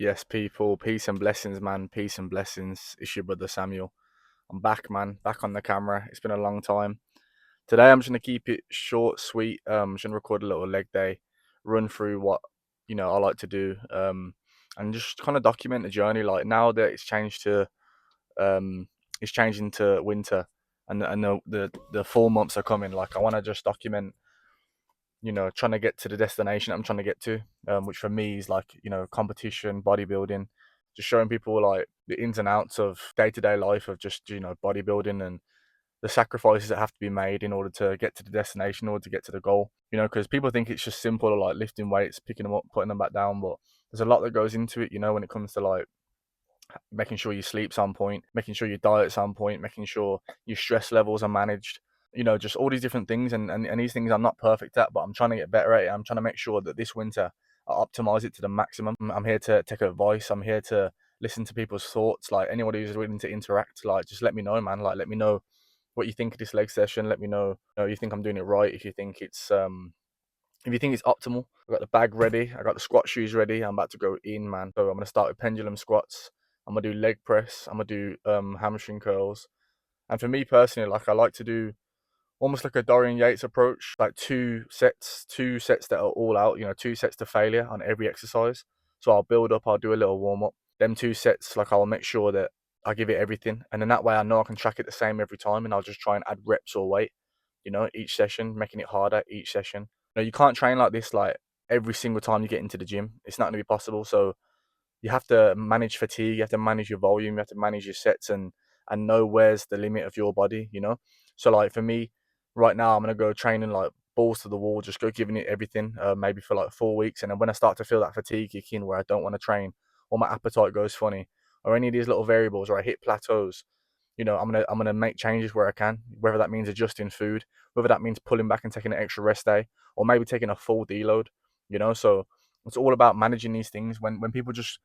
Yes, people, peace and blessings, man. Peace and blessings. It's your brother Samuel. I'm back, man. Back on the camera. It's been a long time. Today, I'm just gonna keep it short, sweet. I'm just gonna record a little leg day, run through what I like to do, and just kind of document the journey. Like now that um, it's changing to winter, and the fall months are coming. Like I want to just document trying to get to the destination I'm trying to get to, which for me is like, competition, bodybuilding, just showing people like the ins and outs of day to day life of just, bodybuilding and the sacrifices that have to be made in order to get to the destination, in order to get to the goal, because people think it's just simple, like lifting weights, picking them up, putting them back down. But there's a lot that goes into it, when it comes to like making sure your sleep's on point, making sure your diet's on point, making sure your stress levels are managed, just all these different things. And these things I'm not perfect at, but I'm trying to get better at it. I'm trying to make sure that this winter I optimize it to the maximum. I'm here to take advice. I'm here to listen to people's thoughts. Like anybody who's willing to interact, like just let me know, man. Like let me know what you think of this leg session. Let me know, you think I'm doing it right. If you think it's optimal, I got the bag ready. I got the squat shoes ready. I'm about to go in, man. So I'm gonna start with pendulum squats. I'm gonna do leg press. I'm gonna do hamstring curls. And for me personally, like I like to do almost like a Dorian Yates approach, like two sets that are all out. Two sets to failure on every exercise. So I'll build up. I'll do a little warm up. Them two sets, like I'll make sure that I give it everything, and then that way I know I can track it the same every time, and I'll just try and add reps or weight. Each session, making it harder each session. You can't train like this like every single time you get into the gym. It's not going to be possible. So you have to manage fatigue. You have to manage your volume. You have to manage your sets and know where's the limit of your body. So like for me, right now I'm gonna go training like balls to the wall, just go giving it everything. Maybe for like 4 weeks, and then when I start to feel that fatigue kick in, where I don't want to train, or my appetite goes funny, or any of these little variables, or I hit plateaus, I'm gonna make changes where I can, whether that means adjusting food, whether that means pulling back and taking an extra rest day, or maybe taking a full deload. So it's all about managing these things. When people just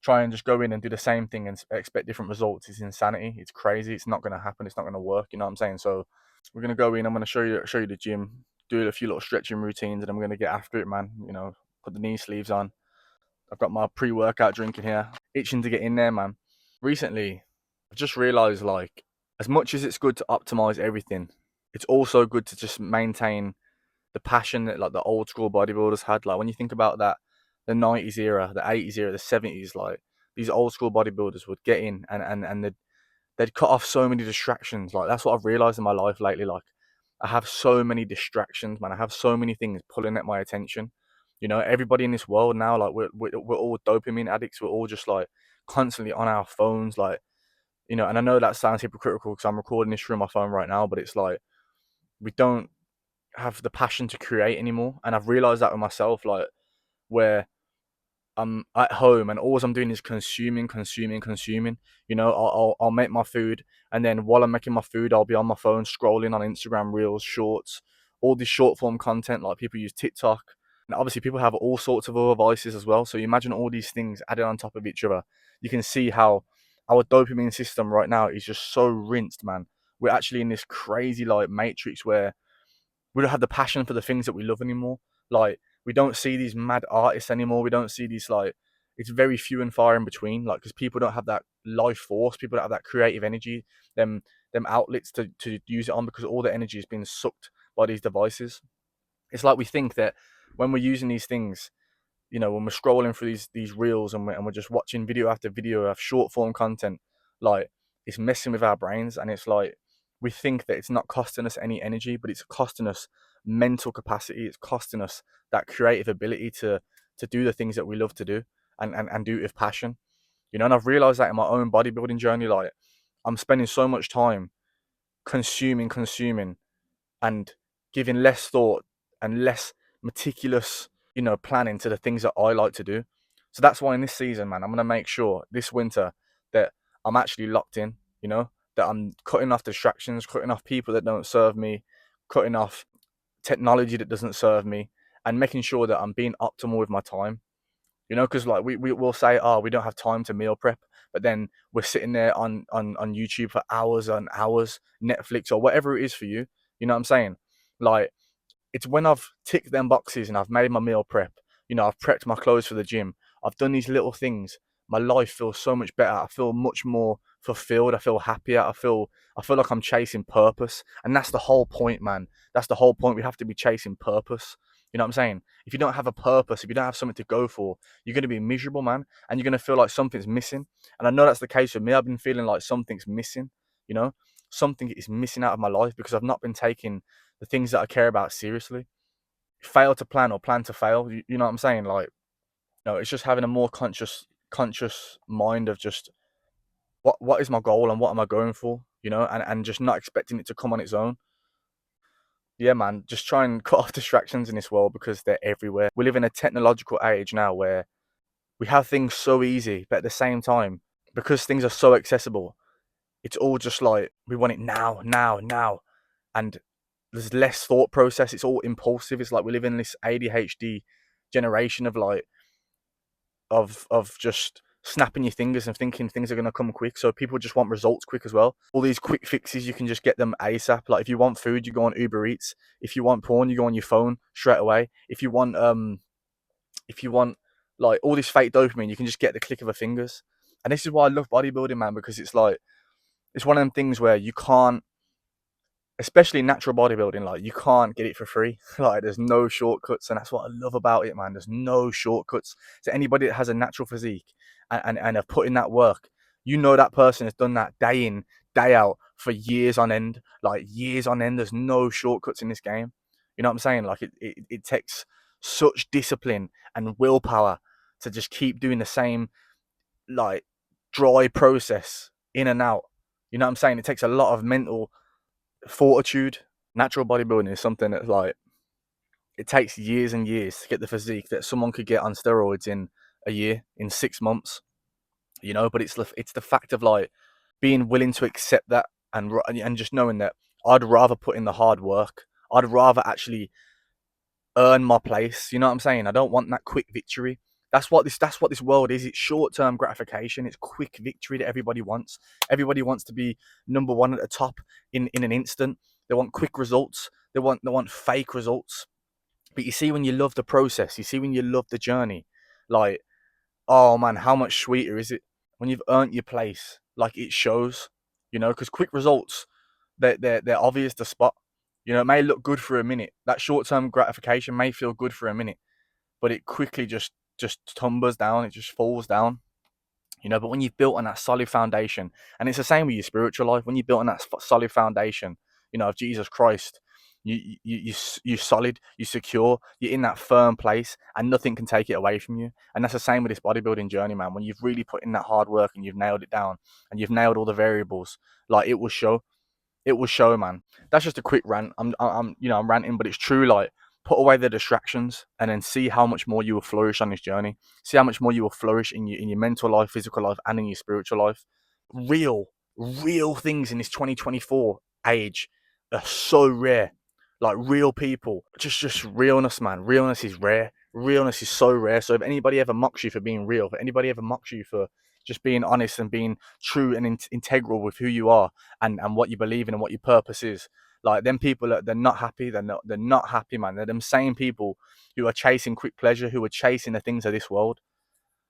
try and just go in and do the same thing and expect different results, it's insanity. It's crazy. It's not gonna happen. It's not gonna work. You know what I'm saying? So we're gonna go in. I'm gonna show you the gym, do a few little stretching routines, and I'm gonna get after it, man. Put the knee sleeves on. I've got my pre-workout drink in here, itching to get in there, man. Recently, I've just realized, like, as much as it's good to optimize everything, it's also good to just maintain the passion that like the old school bodybuilders had. Like when you think about that, the 90s era, the 80s era, the 70s, like these old school bodybuilders would get in and they'd cut off so many distractions. Like that's what I've realized in my life lately. Like I have so many distractions, man. I have so many things pulling at my attention. Everybody in this world now, like we're all dopamine addicts. We're all just like constantly on our phones, like and I know that sounds hypocritical because I'm recording this through my phone right now, but it's like we don't have the passion to create anymore. And I've realized that with myself, like where I'm at home and all I'm doing is consuming, consuming, consuming. I'll make my food, and then while I'm making my food, I'll be on my phone scrolling on Instagram Reels, Shorts, all this short form content. Like people use TikTok, and obviously people have all sorts of other vices as well. So you imagine all these things added on top of each other. You can see how our dopamine system right now is just so rinsed, man. We're actually in this crazy like matrix where we don't have the passion for the things that we love anymore. Like we don't see these mad artists anymore. We don't see these like it's very few and far in between. Like because people don't have that life force, people don't have that creative energy, them outlets to use it on because all the energy is being sucked by these devices. It's like we think that when we're using these things, when we're scrolling through these reels and we're just watching video after video of short form content, like it's messing with our brains, and it's like we think that it's not costing us any energy, but it's costing us mental capacity. It's costing us that creative ability to do the things that we love to do and do it with passion. And I've realized that in my own bodybuilding journey, like I'm spending so much time consuming and giving less thought and less meticulous, planning to the things that I like to do. So that's why in this season, man, I'm gonna make sure this winter that I'm actually locked in, that I'm cutting off distractions, cutting off people that don't serve me, cutting off technology that doesn't serve me, and making sure that I'm being optimal with my time. Because like we will say, oh, we don't have time to meal prep, but then we're sitting there on YouTube for hours and hours, Netflix or whatever it is for you. You know what I'm saying? Like it's when I've ticked them boxes and I've made my meal prep. I've prepped my clothes for the gym. I've done these little things, my life feels so much better. I feel much more fulfilled. I feel happier. I feel like I'm chasing purpose. And that's the whole point, man. That's the whole point. We have to be chasing purpose. You know what I'm saying? If you don't have a purpose, if you don't have something to go for, you're going to be miserable, man. And you're going to feel like something's missing. And I know that's the case with me. I've been feeling like something's missing, you know? Something is missing out of my life because I've not been taking the things that I care about seriously. Fail to plan or plan to fail. You know what I'm saying? Like, no, it's just having a more conscious mind of just what is my goal and what am I going for, you know, and just not expecting it to come on its own. Yeah, man, just try and cut off distractions in this world because they're everywhere. We live in a technological age now where we have things so easy, but at the same time, because things are so accessible, it's all just like we want it now, now, now, and there's less thought process. It's all impulsive. It's like we live in this ADHD generation of like of just snapping your fingers and thinking things are going to come quick. So people just want results quick as well. All these quick fixes, you can just get them ASAP. Like if you want food, you go on Uber Eats. If you want porn, you go on your phone straight away. If you want like all this fake dopamine, you can just get the click of a fingers. And this is why I love bodybuilding, man, because it's like it's one of them things where you can't, especially natural bodybuilding, like you can't get it for free. Like there's no shortcuts, and that's what I love about it, man. There's no shortcuts. To anybody that has a natural physique and have put in that work, you know that person has done that day in, day out for years on end, like years on end. There's no shortcuts in this game. You know what I'm saying? Like it takes such discipline and willpower to just keep doing the same like dry process in and out. You know what I'm saying? It takes a lot of mental fortitude. Natural bodybuilding is something that's like it takes years and years to get the physique that someone could get on steroids in a year, in 6 months, you know. But it's the fact of like being willing to accept that and just knowing that I'd rather put in the hard work. I'd rather actually earn my place. You know what I'm saying? I don't want that quick victory. That's what this world is. It's short-term gratification. It's quick victory that everybody wants. Everybody wants to be number one at the top in an instant. They want quick results. They want fake results. But you see, when you love the process, you see when you love the journey, like, oh man, how much sweeter is it when you've earned your place? Like it shows, you know, because quick results, they're obvious to spot. You know, it may look good for a minute. That short-term gratification may feel good for a minute, but it quickly just tumbles down. It just falls down. You know, but when you've built on that solid foundation, and it's the same with your spiritual life, when you built on that solid foundation, you know, of Jesus Christ, you're solid, you're secure, you're in that firm place, and nothing can take it away from you. And that's the same with this bodybuilding journey, man. When you've really put in that hard work and you've nailed it down, and you've nailed all the variables, like it will show. It will show, man. That's just a quick rant. I'm ranting, but it's true. Like, put away the distractions, and then see how much more you will flourish on this journey. See how much more you will flourish in your mental life, physical life, and in your spiritual life. Real, real things in this 2024 age are so rare. Like real people, just realness, man. Realness is rare. Realness is so rare. So if anybody ever mocks you for being real, if anybody ever mocks you for just being honest and being true and integral with who you are and what you believe in and what your purpose is, like them people, they're not happy. They're not happy, man. They're them same people who are chasing quick pleasure, who are chasing the things of this world.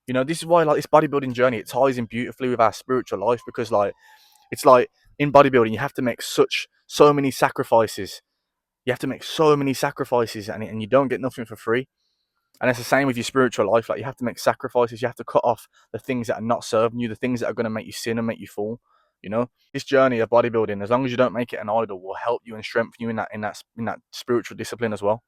You know, this is why like this bodybuilding journey, it ties in beautifully with our spiritual life, because like it's like in bodybuilding you have to make so many sacrifices. You have to make so many sacrifices, and you don't get nothing for free. And it's the same with your spiritual life. Like you have to make sacrifices. You have to cut off the things that are not serving you, the things that are going to make you sin and make you fall. You know, this journey of bodybuilding, as long as you don't make it an idol, will help you and strengthen you in that spiritual discipline as well.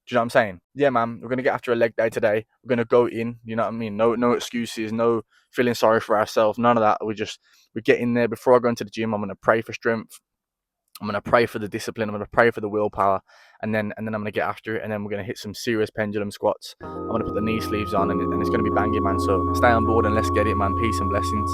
Do you know what I'm saying? Yeah, man. We're gonna get after a leg day today. We're gonna go in. You know what I mean? No excuses. No feeling sorry for ourselves. None of that. We get in there. Before I go into the gym, I'm gonna pray for strength. I'm gonna pray for the discipline. I'm gonna pray for the willpower, and then I'm gonna get after it. And then we're gonna hit some serious pendulum squats. I'm gonna put the knee sleeves on, and it's gonna be banging, man. So stay on board and let's get it, man. Peace and blessings.